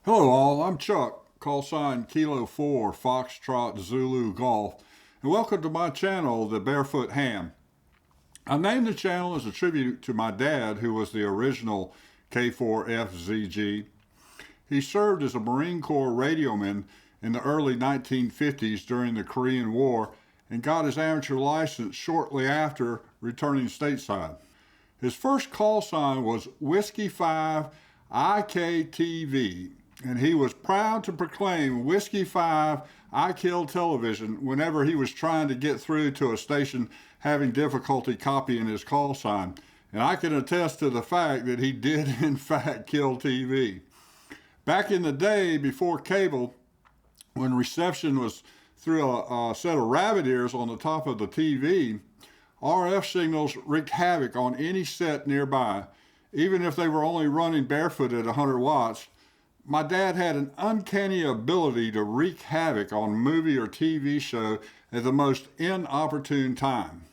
Hello all, I'm Chuck, call sign Kilo 4 Foxtrot Zulu Golf, and welcome to my channel, the Barefoot Ham. I named the channel as a tribute to my dad, who was the original K4FZG. He served as a Marine Corps Radioman in the early 1950s during the Korean War and got his amateur license shortly after returning stateside. His first call sign was Whiskey 5 IKTV, and he was proud to proclaim Whiskey 5 I Kill Television whenever he was trying to get through to a station having difficulty copying his call sign. And I can attest to the fact that he did in fact kill TV. Back in the day before cable, when reception was through a set of rabbit ears on the top of the TV, RF signals wreaked havoc on any set nearby. Even if they were only running barefoot at 100 watts, my dad had an uncanny ability to wreak havoc on a movie or TV show at the most inopportune time.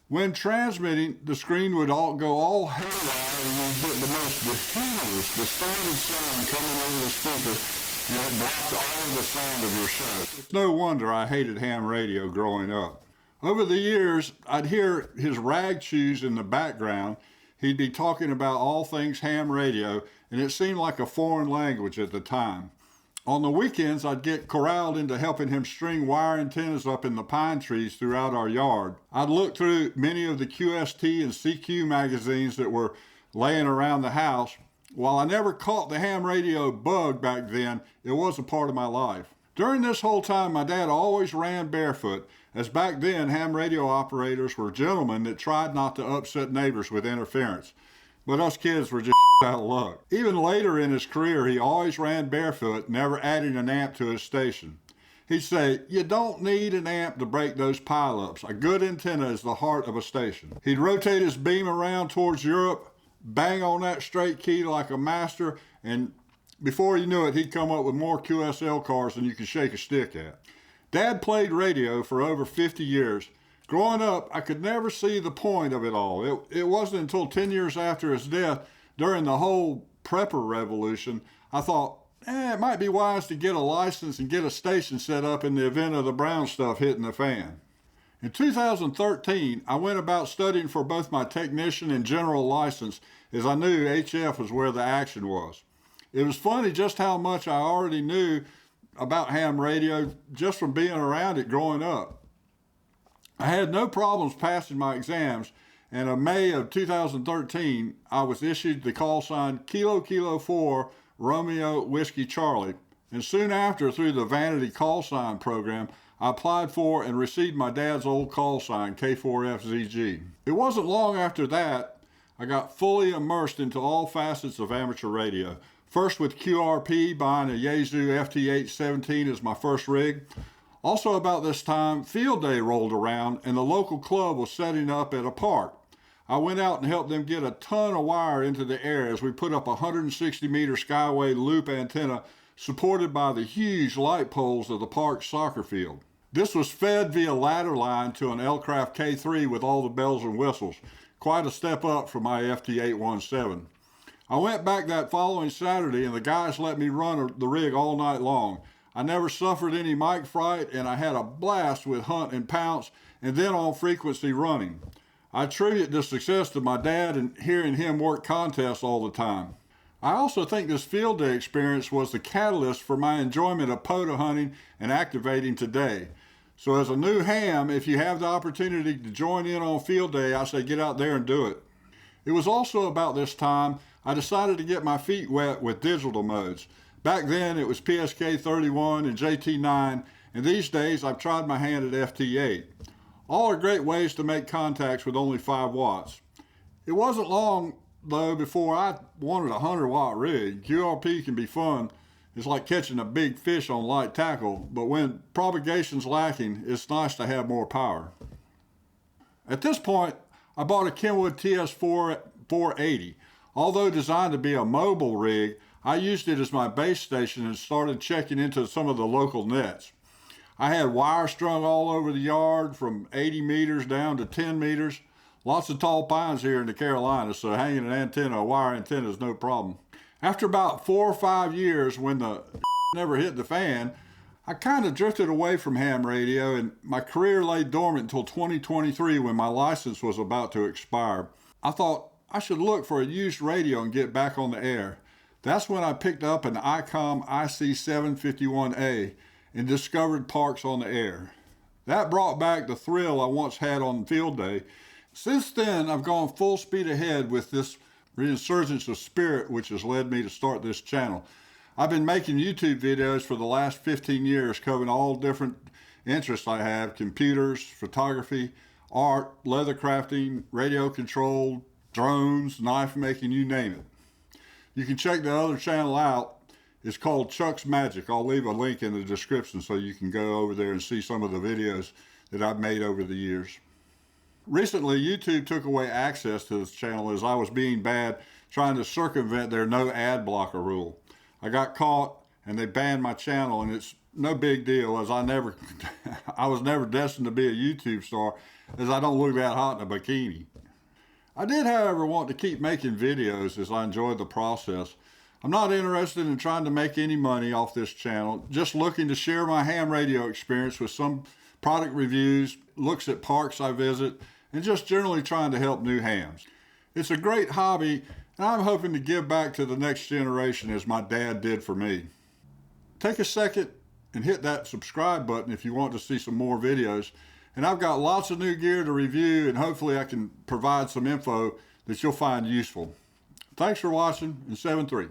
When transmitting, the screen would go all haywire and you'd get the most diffuse, distorted sound coming over the speaker, and it blocked all of the sound of your show. It's no wonder I hated ham radio growing up. Over the years, I'd hear his rag chews in the background. He'd be talking about all things ham radio, and it seemed like a foreign language at the time. On the weekends, I'd get corralled into helping him string wire antennas up in the pine trees throughout our yard. I'd look through many of the QST and CQ magazines that were laying around the house. While I never caught the ham radio bug back then, it was a part of my life. During this whole time, my dad always ran barefoot, as back then ham radio operators were gentlemen that tried not to upset neighbors with interference. But us kids were just out of luck. Even later in his career, he always ran barefoot, never adding an amp to his station. He'd say, "You don't need an amp to break those pileups. A good antenna is the heart of a station." He'd rotate his beam around towards Europe, bang on that straight key like a master, and before you knew it, he'd come up with more QSL cars than you could shake a stick at. Dad played radio for over 50 years. Growing up, I could never see the point of it all. It wasn't until 10 years after his death, during the whole prepper revolution, I thought, it might be wise to get a license and get a station set up in the event of the brown stuff hitting the fan. In 2013, I went about studying for both my technician and general license, as I knew HF was where the action was. It was funny just how much I already knew about ham radio just from being around it growing up. I had no problems passing my exams, and in May of 2013, I was issued the call sign Kilo 4 Romeo Whiskey Charlie, and soon after, through the Vanity Call Sign program, I applied for and received my dad's old call sign, K4FZG. It wasn't long after that I got fully immersed into all facets of amateur radio. First with QRP, buying a Yaesu FT817 as my first rig. Also about this time, field day rolled around and the local club was setting up at a park. I went out and helped them get a ton of wire into the air as we put up a 160-meter Skyway loop antenna supported by the huge light poles of the park's soccer field. This was fed via ladder line to an L-Craft K3 with all the bells and whistles. Quite a step up from my FT817. I went back that following Saturday and the guys let me run the rig all night long. I never suffered any mic fright, and I had a blast with hunt and pounce, and then on frequency running. I attribute this success to my dad and hearing him work contests all the time. I also think this field day experience was the catalyst for my enjoyment of POTA hunting and activating today. So as a new ham, if you have the opportunity to join in on field day, I say get out there and do it. It was also about this time I decided to get my feet wet with digital modes. Back then, it was PSK 31 and JT9, and these days I've tried my hand at FT8. All are great ways to make contacts with only 5 watts. It wasn't long, though, before I wanted a 100-watt rig. QRP can be fun. It's like catching a big fish on light tackle, but when propagation's lacking, it's nice to have more power. At this point, I bought a Kenwood TS4 480. Although designed to be a mobile rig, I used it as my base station and started checking into some of the local nets. I had wire strung all over the yard from 80 meters down to 10 meters. Lots of tall pines here in the Carolinas, so hanging an antenna, a wire antenna, is no problem. After about 4 or 5 years, when the never hit the fan, I kind of drifted away from ham radio, and my career lay dormant until 2023 when my license was about to expire. I thought I should look for a used radio and get back on the air. That's when I picked up an ICOM IC751A and discovered Parks on the air. That brought back the thrill I once had on field day. Since then, I've gone full speed ahead with this resurgence of spirit which has led me to start this channel. I've been making YouTube videos for the last 15 years covering all different interests I have: computers, photography, art, leather crafting, radio control, drones, knife making, you name it. You can check the other channel out. It's called Chuck's Magic. I'll leave a link in the description so you can go over there and see some of the videos that I've made over the years. Recently, YouTube took away access to this channel as I was being bad trying to circumvent their no ad blocker rule. I got caught and they banned my channel, and it's no big deal as I was never destined to be a YouTube star, as I don't look that hot in a bikini. I did, however, want to keep making videos as I enjoyed the process. I'm not interested in trying to make any money off this channel, just looking to share my ham radio experience with some product reviews, looks at parks I visit, and just generally trying to help new hams. It's a great hobby, and I'm hoping to give back to the next generation as my dad did for me. Take a second and hit that subscribe button if you want to see some more videos. And I've got lots of new gear to review, and hopefully I can provide some info that you'll find useful. Thanks for watching, and 7-3.